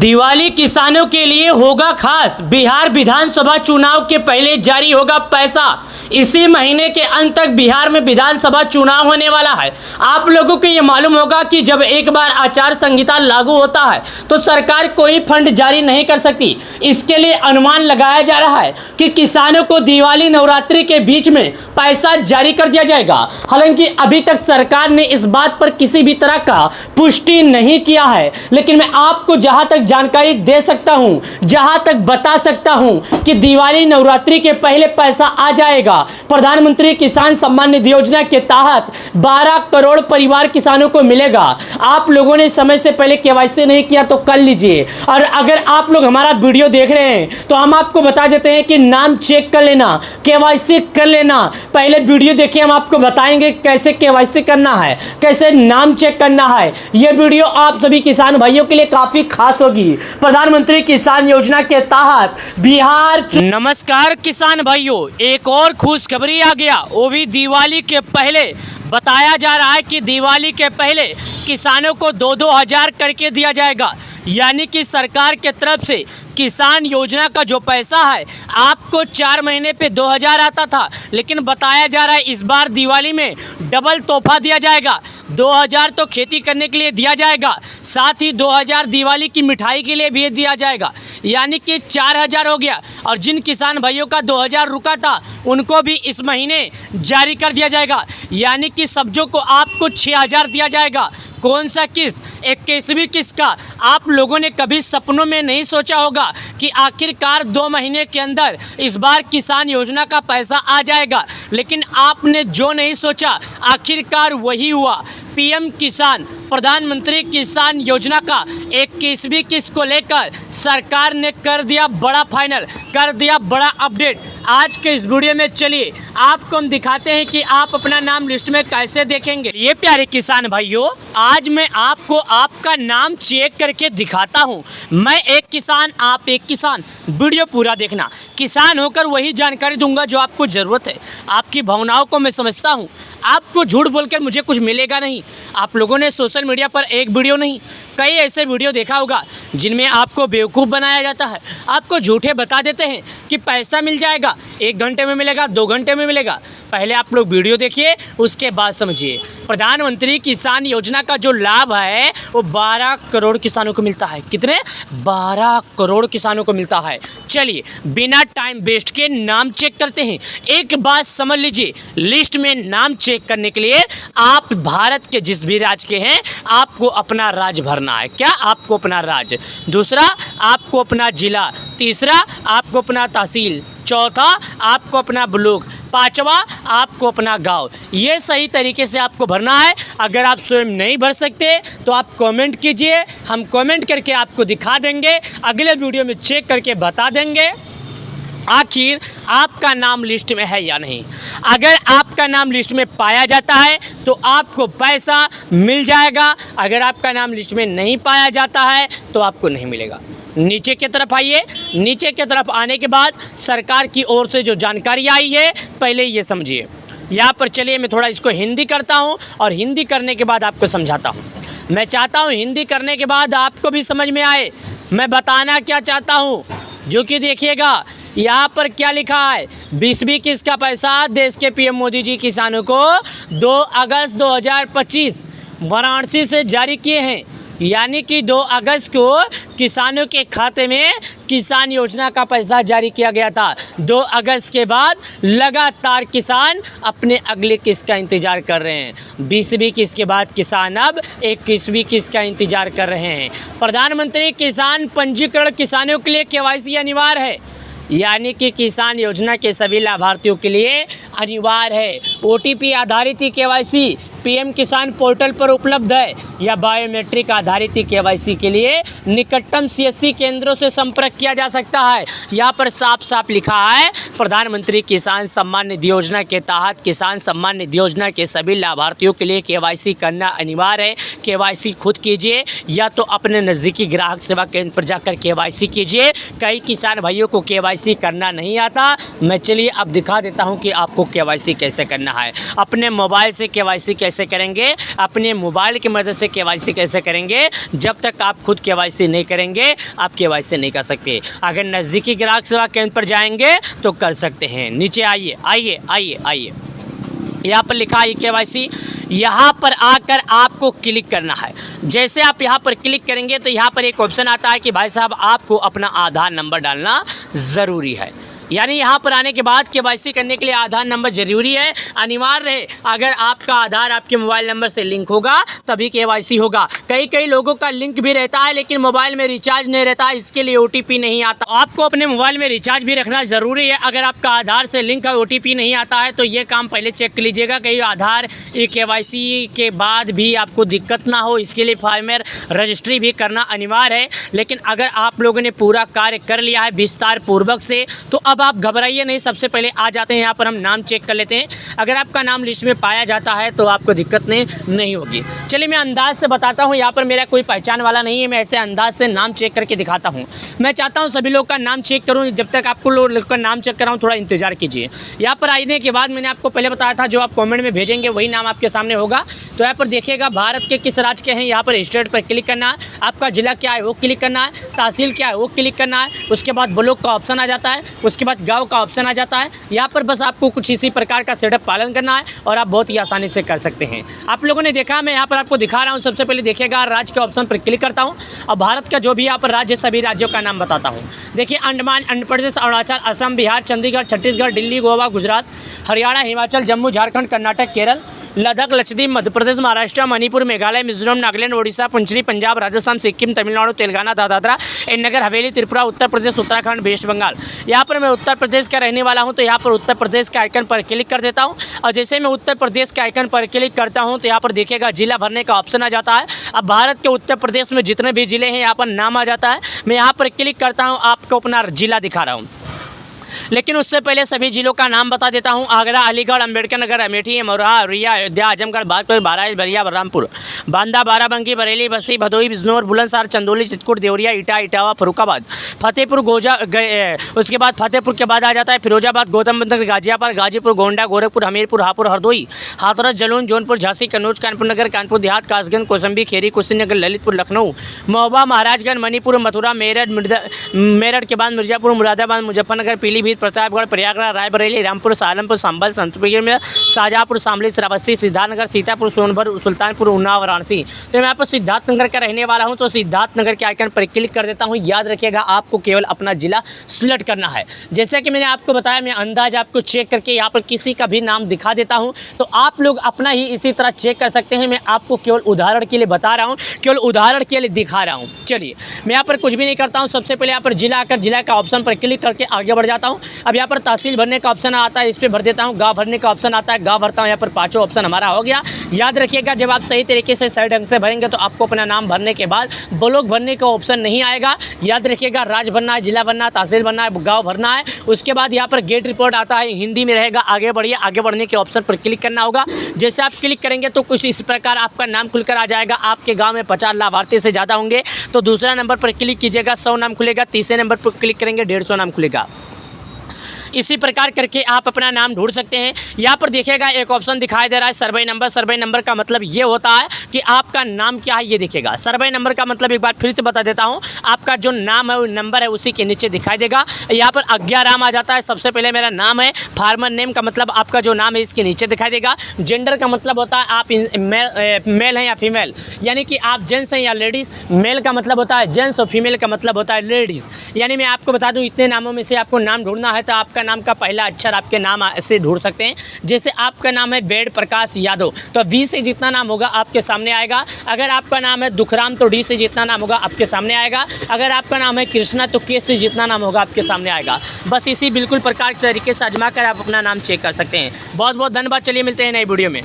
दिवाली किसानों के लिए होगा खास। बिहार विधानसभा चुनाव के पहले जारी होगा पैसा। इसी महीने के अंत तक बिहार में विधानसभा चुनाव होने वाला है। आप लोगों को ये मालूम होगा कि जब एक बार आचार संहिता लागू होता है तो सरकार कोई फंड जारी नहीं कर सकती। इसके लिए अनुमान लगाया जा रहा है कि किसानों को दिवाली नवरात्रि के बीच में पैसा जारी कर दिया जाएगा। हालांकि अभी तक सरकार ने इस बात पर किसी भी तरह का पुष्टि नहीं किया है, लेकिन मैं आपको जहां तक जानकारी दे सकता हूं, जहां तक बता सकता हूं कि दिवाली नवरात्रि के पहले पैसा आ जाएगा। प्रधानमंत्री किसान सम्मान निधि योजना के तहत 12 करोड़ परिवार किसानों को मिलेगा। आप लोगों ने समय से पहले केवाईसी नहीं किया तो कर लीजिए। और अगर आप लोग हमारा वीडियो देख रहे हैं तो हम आपको बता देते हैं कि नाम चेक कर लेना, केवाईसी कर लेना। पहले वीडियो देखिए, हम आपको बताएंगे कैसे केवाईसी करना है, कैसे नाम चेक करना है। यह वीडियो आप सभी किसान भाइयों के लिए काफी खास होगी। प्रधानमंत्री किसान योजना के तहत बिहार। नमस्कार किसान भाइयों, एक और खुशखबरी आ गया, वो भी दिवाली के पहले। बताया जा रहा है कि दिवाली के पहले किसानों को 2-2 हज़ार करके दिया जाएगा। यानी कि सरकार के तरफ से किसान योजना का जो पैसा है आपको 4 महीने पे 2 हज़ार आता था, लेकिन बताया जा रहा है इस बार दिवाली में डबल तोहफा दिया जाएगा। 2 हज़ार तो खेती करने के लिए दिया जाएगा, साथ ही 2 हज़ार दिवाली की मिठाई के लिए भी दिया जाएगा। यानी कि 4 हज़ार हो गया। और जिन किसान भाइयों का 2 हज़ार रुका था उनको भी इस महीने जारी कर दिया जाएगा। यानी कि सब्जियों को आपको 6 हज़ार दिया जाएगा। कौन सा किस्त? 21वीं किस्त का। आप लोगों ने कभी सपनों में नहीं सोचा होगा कि आखिरकार 2 महीने के अंदर इस बार किसान योजना का पैसा आ जाएगा, लेकिन आपने जो नहीं सोचा आखिरकार वही हुआ। पीएम किसान, प्रधानमंत्री किसान योजना का 21वीं किस्त को लेकर सरकार ने कर दिया बड़ा फाइनल, कर दिया बड़ा अपडेट। आज के इस वीडियो में चलिए आपको हम दिखाते हैं कि आप अपना नाम लिस्ट में कैसे देखेंगे। ये प्यारे किसान भाइयों, आज मैं आपको आपका नाम चेक करके दिखाता हूँ। मैं एक किसान, आप एक किसान। वीडियो पूरा देखना। किसान होकर वही जानकारी दूंगा जो आपको ज़रूरत है। आपकी भावनाओं को मैं समझता हूँ। आपको झूठ बोलकर मुझे कुछ मिलेगा नहीं। आप लोगों ने सोशल मीडिया पर एक वीडियो नहीं, कई ऐसे वीडियो देखा होगा जिनमें आपको बेवकूफ़ बनाया जाता है। आपको झूठे बता देते हैं कि पैसा मिल जाएगा, 1 घंटे में मिलेगा, 2 घंटे में मिलेगा। पहले आप लोग वीडियो देखिए, उसके बाद समझिए। प्रधानमंत्री किसान योजना का जो लाभ है वो 12 करोड़ किसानों को मिलता है। कितने? 12 करोड़ किसानों को मिलता है। चलिए बिना टाइम वेस्ट के नाम चेक करते हैं। एक बात समझ लीजिए, लिस्ट में नाम चेक करने के लिए आप भारत के जिस भी राज्य के हैं आपको अपना राज्य भरना है। क्या? आपको अपना राज्य। दूसरा, आपको अपना जिला। तीसरा, आपको अपना तहसील। चौथा, आपको अपना ब्लॉक। पांचवा, आपको अपना गांव। ये सही तरीके से आपको भरना है। अगर आप स्वयं नहीं भर सकते तो आप कमेंट कीजिए, हम कमेंट करके आपको दिखा देंगे। अगले वीडियो में चेक करके बता देंगे आखिर आपका नाम लिस्ट में है या नहीं। अगर आपका नाम लिस्ट में पाया जाता है तो आपको पैसा मिल जाएगा। अगर आपका नाम लिस्ट में नहीं पाया जाता है तो आपको नहीं मिलेगा। नीचे की तरफ आइए। नीचे की तरफ आने के बाद सरकार की ओर से जो जानकारी आई है पहले ये समझिए। यहाँ पर चलिए मैं थोड़ा इसको हिंदी करता हूँ और हिंदी करने के बाद आपको समझाता हूँ। मैं चाहता हूँ हिंदी करने के बाद आपको भी समझ में आए मैं बताना क्या चाहता हूँ। जो कि देखिएगा यहाँ पर क्या लिखा है। 20वीं किस्त का पैसा देश के पीएम मोदी जी किसानों को 2 अगस्त 2025 वाराणसी से जारी किए हैं। यानी कि 2 अगस्त को किसानों के खाते में किसान योजना का पैसा जारी किया गया था। 2 अगस्त के बाद लगातार किसान अपने अगले किस्त का इंतज़ार कर रहे हैं। 20वीं किस्त के बाद किसान अब 21वीं किस्त का इंतज़ार कर रहे हैं। प्रधानमंत्री किसान पंजीकरण किसानों के लिए केवाईसी अनिवार्य है। यानी कि किसान योजना के सभी लाभार्थियों के लिए अनिवार्य है। OTP आधारित ही केवाईसी पीएम किसान पोर्टल पर उपलब्ध है या बायोमेट्रिक आधारित केवाईसी के लिए निकटतम CSC केंद्रों से संपर्क किया जा सकता है। यहाँ पर साफ साफ लिखा है प्रधानमंत्री किसान सम्मान निधि योजना के तहत किसान सम्मान निधि योजना के सभी लाभार्थियों के लिए केवाईसी करना अनिवार्य है। केवाईसी खुद कीजिए या तो अपने नज़दीकी ग्राहक सेवा केंद्र पर जाकर केवाईसी कीजिए। कई किसान भाइयों को केवाईसी करना नहीं आता। मैं चलिए अब दिखा देता हूँ कि आपको केवाईसी कैसे करना है। अपने मोबाइल से केवाईसी कैसे करेंगे, अपने मोबाइल की मदद से KYC कैसे करेंगे। जब तक आप खुद KYC नहीं करेंगे आप KYC नहीं कर सकते। अगर नज़दीकी ग्राहक सेवा केंद्र पर जाएंगे तो कर सकते हैं। नीचे आइए आइए आइए आइए, यहाँ पर लिखा है KYC। यहाँ पर आकर आपको क्लिक करना है। जैसे आप यहाँ पर क्लिक करेंगे तो यहाँ पर एक ऑप्शन आता है कि भाई साहब आपको अपना आधार नंबर डालना ज़रूरी है। यानी यहाँ पर आने के बाद KYC करने के लिए आधार नंबर ज़रूरी है, अनिवार्य है। अगर आपका आधार आपके मोबाइल नंबर से लिंक होगा तभी KYC होगा। कई लोगों का लिंक भी रहता है लेकिन मोबाइल में रिचार्ज नहीं रहता है, इसके लिए OTP नहीं आता। आपको अपने मोबाइल में रिचार्ज भी रखना ज़रूरी है। अगर आपका आधार से लिंक का OTP नहीं आता है तो ये काम पहले चेक कर लीजिएगा कहीं आधार KYC के बाद भी आपको दिक्कत ना हो। इसके लिए फार्मर रजिस्ट्री भी करना अनिवार्य है। लेकिन अगर आप लोगों ने पूरा कार्य कर लिया है विस्तार पूर्वक से तो अब आप घबराइए नहीं। सबसे पहले आ जाते हैं यहाँ पर हम नाम चेक कर लेते हैं। अगर आपका नाम लिस्ट में पाया जाता है तो आपको दिक्कत नहीं होगी। चलिए मैं अंदाज से बताता हूँ। यहाँ पर मेरा कोई पहचान वाला नहीं है, मैं ऐसे अंदाज से नाम चेक करके दिखाता हूँ। मैं चाहता हूँ सभी लोग का नाम चेक करूँ। जब तक आपको लोग का नाम चेक कराऊँ थोड़ा इंतजार कीजिए। यहाँ पर आने के बाद मैंने आपको पहले बताया था जो आप कॉमेंट में भेजेंगे वही नाम आपके सामने होगा। तो यहाँ पर देखिएगा भारत के किस राज्य के हैं, यहाँ पर स्टेट पर क्लिक करना है। आपका जिला क्या है वो क्लिक करना है, तहसील क्या है वो क्लिक करना है। उसके बाद ब्लॉक का ऑप्शन आ जाता है, उसके बाद गांव का ऑप्शन आ जाता है। यहाँ पर बस आपको कुछ इसी प्रकार का सेटअप पालन करना है और आप बहुत ही आसानी से कर सकते हैं। आप लोगों ने देखा, मैं यहाँ पर आपको दिखा रहा हूँ। सबसे पहले देखिएगा राज्य के ऑप्शन पर क्लिक करता हूँ और भारत का जो भी यहाँ पर राज्य सभी राज्यों का नाम बताता हूँ। देखिए अंडमान, आंध्र प्रदेश, अरुणाचल, असम, बिहार, चंडीगढ़, छत्तीसगढ़, दिल्ली, गोवा, गुजरात, हरियाणा, हिमाचल, जम्मू, झारखंड, कर्नाटक, केरल, लद्दाख, लक्षद्वीप, मध्य प्रदेश, महाराष्ट्र, मणिपुर, मेघालय, मिजोरम, नागालैंड, ओडिशा, पुंचरी, पंजाब, राजस्थान, सिक्किम, तमिलनाडु, तेलंगाना, दादरा एंड नगर हवेली, त्रिपुरा, उत्तर प्रदेश, उत्तराखंड, वेस्ट बंगाल। यहाँ पर मैं उत्तर प्रदेश का रहने वाला हूँ तो यहाँ पर उत्तर प्रदेश के आइकन पर क्लिक कर देता हूँ। और जैसे मैं उत्तर प्रदेश के आइकन पर क्लिक करता हूँ तो यहाँ पर देखिएगा जिला भरने का ऑप्शन आ जाता है। अब भारत के उत्तर प्रदेश में जितने भी जिले हैं यहाँ पर नाम आ जाता है। मैं यहाँ पर क्लिक करता हूँ, आपको अपना जिला दिखा रहा हूँ। लेकिन उससे पहले सभी जिलों का नाम बता देता हूँ। आगरा, अलीगढ़, अम्बेडकर नगर, अमेठी, अमरोहा, औरैया, अयोध्या, आजमगढ़, बागपत, बहराइच, बलिया, बलरामपुर, बांदा, बाराबंकी, बरेली, बस्ती, भदोही, बिजनौर, बुलंदशहर, चंदौली, चित्रकूट, देवरिया, इटावा, फरुखाबाद, फतेहपुर, गोजा, उसके बाद फतेहपुर के बाद आ जाता है फिरोजाबाद, गौतम बुद्ध, गाजियाबाद, गाजीपुर, गोंडा, गोरखपुर, हमीरपुर, हापुड़, हरदोई, हाथरस, जलौन, जौनपुर, झांसी, कन्नौज, कानपुर नगर, कानपुर देहात, कासगंज, कौसंबी, खेरी, कुशीनगर, ललितपुर, लखनऊ, महोबा, महाराजगंज, मणिपुर, मथुरा, मेरठ के बाद मिर्जापुर, मुरादाबाद, मुजफ्फरनगर, पीलीभीत, प्रतापगढ़, प्रयागराज, रायबरेली, रामपुर, सालमपुर, संभल, संतकबीर में शाहजहाँपुर, शामली, श्रावस्ती, सिद्धार्थनगर, सीतापुर, सोनभद्र, सुल्तानपुर, उन्नाव, वाराणसी। तो मैं यहाँ पर सिद्धार्थनगर का रहने वाला हूँ तो सिद्धार्थनगर के आइकन पर क्लिक कर देता हूँ। याद रखिएगा आपको केवल अपना जिला सिलेक्ट करना है। जैसे कि मैंने आपको बताया, मैं अंदाज आपको चेक करके यहाँ पर किसी का भी नाम दिखा देता हूँ तो आप लोग अपना ही इसी तरह चेक कर सकते हैं। मैं आपको केवल उदाहरण के लिए बता रहा हूँ, केवल उदाहरण के लिए दिखा रहा हूँ। चलिए मैं यहाँ पर कुछ भी नहीं करता हूँ। सबसे पहले यहाँ पर जिला आकर जिला का ऑप्शन पर क्लिक करके आगे बढ़ जाता हूँ। अब यहाँ पर तहसील भरने का ऑप्शन आता है, इस पर भर देता हूँ। गाँव भरने का ऑप्शन आता है, गाँव भरता हूँ। यहाँ पर पाँचों ऑप्शन हमारा हो गया। याद रखिएगा जब आप सही तरीके से सही ढंग से भरेंगे तो आपको अपना नाम भरने के बाद ब्लॉक भरने का ऑप्शन नहीं आएगा। याद रखिएगा राज्य भरना है, जिला भरना है, तहसील भरना है, गाँव भरना है। उसके बाद यहाँ पर गेट रिपोर्ट आता है, हिंदी में रहेगा। आगे बढ़िए, आगे बढ़ने के ऑप्शन पर क्लिक करना होगा। जैसे आप क्लिक करेंगे तो कुछ इस प्रकार आपका नाम खुलकर आ जाएगा। आपके गाँव में 50 लाभार्थी से ज़्यादा होंगे तो दूसरा नंबर पर क्लिक कीजिएगा, 100 नाम खुलेगा। तीसरे नंबर पर क्लिक करेंगे, 150 नाम खुलेगा। इसी प्रकार करके आप अपना नाम ढूंढ सकते हैं। यहाँ पर देखिएगा एक ऑप्शन दिखाई दे रहा है सर्वे नंबर। सर्वे नंबर का मतलब ये होता है कि आपका नाम क्या है, ये देखिएगा। सर्वे नंबर का मतलब एक बार फिर से बता देता हूँ, आपका जो नाम है वो नंबर है उसी के नीचे दिखाई देगा। यहाँ पर अज्ञाराम आ जाता है। सबसे पहले मेरा नाम है। फार्मर नेम का मतलब आपका जो नाम है इसके नीचे दिखाई देगा। जेंडर का मतलब होता है आप मेल हैं या फीमेल, यानी कि आप जेंट्स हैं या लेडीज़। मेल का मतलब होता है जेंट्स और फीमेल का मतलब होता है लेडीज़। यानी मैं आपको बता दूँ इतने नामों में से आपको नाम ढूंढना है तो आपका नाम का पहला अक्षर आपके नाम से ढूंढ सकते हैं। जैसे आपका नाम है वेद प्रकाश यादव तो वी से जितना नाम होगा आपके सामने आएगा। अगर आपका नाम है दुखराम तो डी से जितना नाम होगा आपके सामने आएगा। अगर आपका नाम है कृष्णा तो के से जितना नाम होगा आपके सामने आएगा। बस इसी बिल्कुल प्रकार के तरीके से आजमा कर आप अपना नाम चेक कर सकते हैं। बहुत बहुत धन्यवाद। चलिए मिलते हैं नई वीडियो में।